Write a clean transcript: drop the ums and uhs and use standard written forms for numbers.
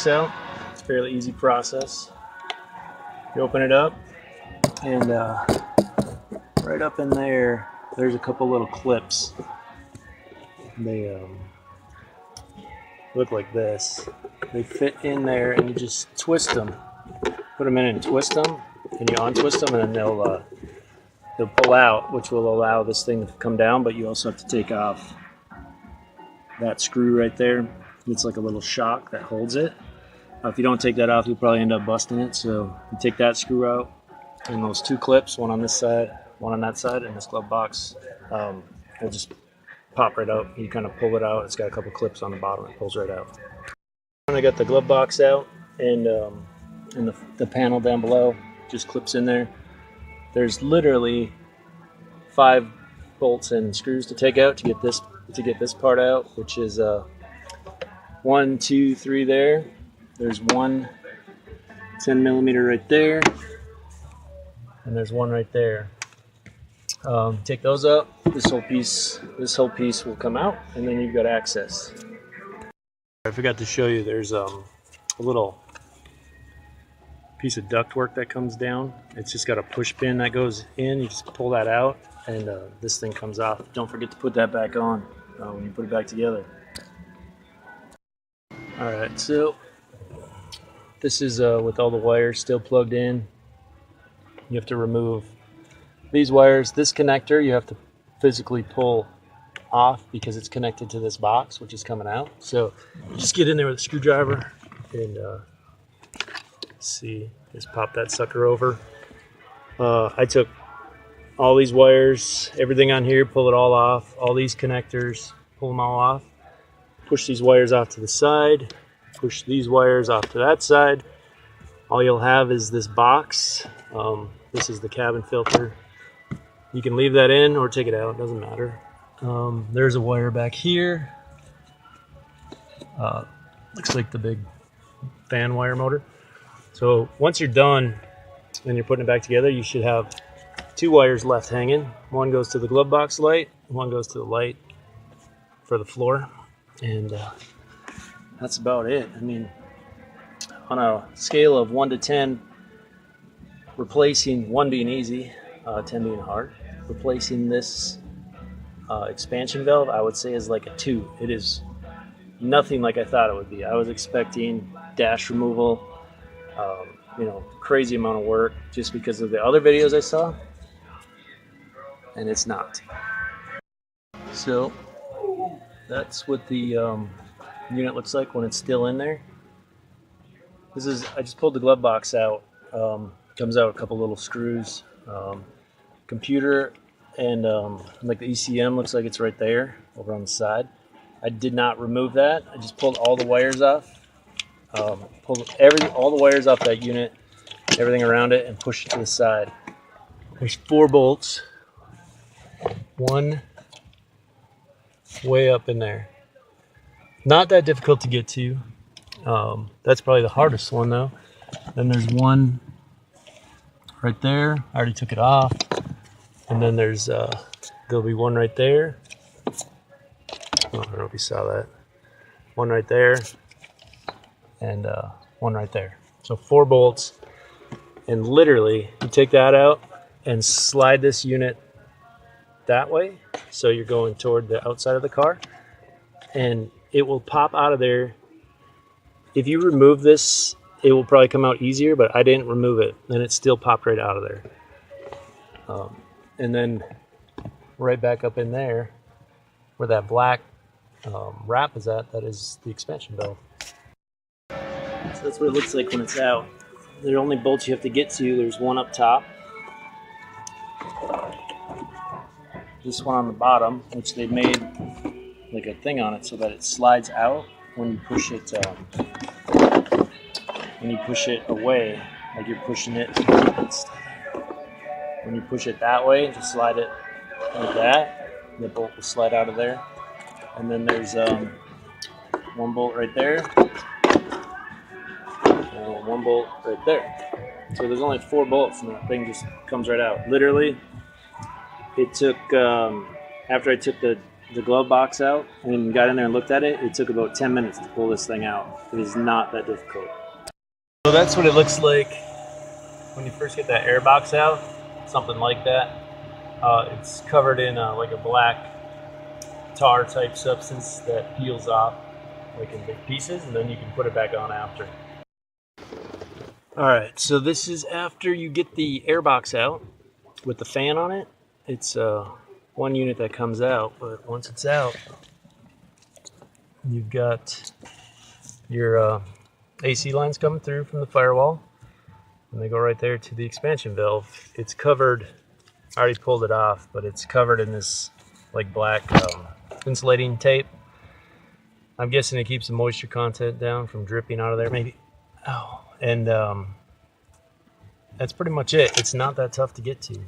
out. It's a fairly easy process. You open it up, and right up in there, there's a couple little clips. They look like this. They fit in there, and you just twist them. Put them in and twist them, and you untwist them, and then they'll pull out, which will allow this thing to come down. But you also have to take off that screw right there. It's like a little shock that holds it. If you don't take that off, you'll probably end up busting it. So you take that screw out, and those two clips, one on this side, one on that side, and this glove box, will just pop right out. You kind of pull it out. It's got a couple clips on the bottom. It pulls right out. I got the glove box out, and the panel down below just clips in there. There's literally 5 bolts and screws to take out to get this part out, which is 1, 2, 3 there. There's one 10mm right there, and there's one right there. Take those up. This whole piece will come out, and then you've got access. I forgot to show you. There's a little piece of ductwork that comes down. It's just got a push pin that goes in. You just pull that out, and this thing comes off. Don't forget to put that back on when you put it back together. All right, so this is with all the wires still plugged in. You have to remove these wires. This connector you have to physically pull off because it's connected to this box, which is coming out. So just get in there with a screwdriver and see, just pop that sucker over. I took all these wires, everything on here, pull it all off. All these connectors, pull them all off. Push these wires off to the side. Push these wires off to that side. All you'll have is this box. This is the cabin filter. You can leave that in or take it out, doesn't matter. There's a wire back here. Looks like the big fan wire motor. So once you're done and you're putting it back together, you should have 2 wires left hanging. One goes to the glove box light, one goes to the light for the floor. And that's about it. I mean, on a scale of 1 to 10, replacing 1 being easy, 10 being hard, replacing this expansion valve, I would say is like a 2. It is nothing like I thought it would be. I was expecting dash removal, crazy amount of work just because of the other videos I saw, and it's not. So that's what the unit looks like when it's still in there. I just pulled the glove box out. Comes out a couple little screws. Computer and like the ECM looks like it's right there over on the side. I did not remove that. I just pulled all the wires off. Pulled all the wires off that unit, everything around it, and pushed it to the side. There's 4 bolts. One way up in there. Not that difficult to get to. That's probably the hardest one though. Then there's one right there. I already took it off. And then there'll be one right there. Oh, I don't know if you saw that. One right there, and one right there. So 4 bolts. And literally, you take that out and slide this unit that way. So you're going toward the outside of the car. And it will pop out of there. If you remove this, it will probably come out easier, but I didn't remove it, and it still popped right out of there. And then right back up in there, where that black wrap is at, that is the expansion valve. So that's what it looks like when it's out. There are only bolts you have to get to. There's one up top, this one on the bottom, which they made like a thing on it so that it slides out when you push it. When you push it away, like you're pushing it. When you push it that way, just slide it like that. The bolt will slide out of there. And then there's one bolt right there, and one bolt right there. So there's only 4 bolts, and the thing just comes right out. Literally, it took after I took the the glove box out and got in there and looked at it, it took about 10 minutes to pull this thing out. It is not that difficult. So that's what it looks like when you first get that air box out, something like that. It's covered in like a black tar type substance that peels off like in big pieces, and then you can put it back on after. Alright, so this is after you get the air box out with the fan on it. It's one unit that comes out, but once it's out, you've got your AC lines coming through from the firewall, and they go right there to the expansion valve. It's covered, I already pulled it off, but it's covered in this like black insulating tape. I'm guessing it keeps the moisture content down from dripping out of there, maybe. Oh, and that's pretty much it. It's not that tough to get to.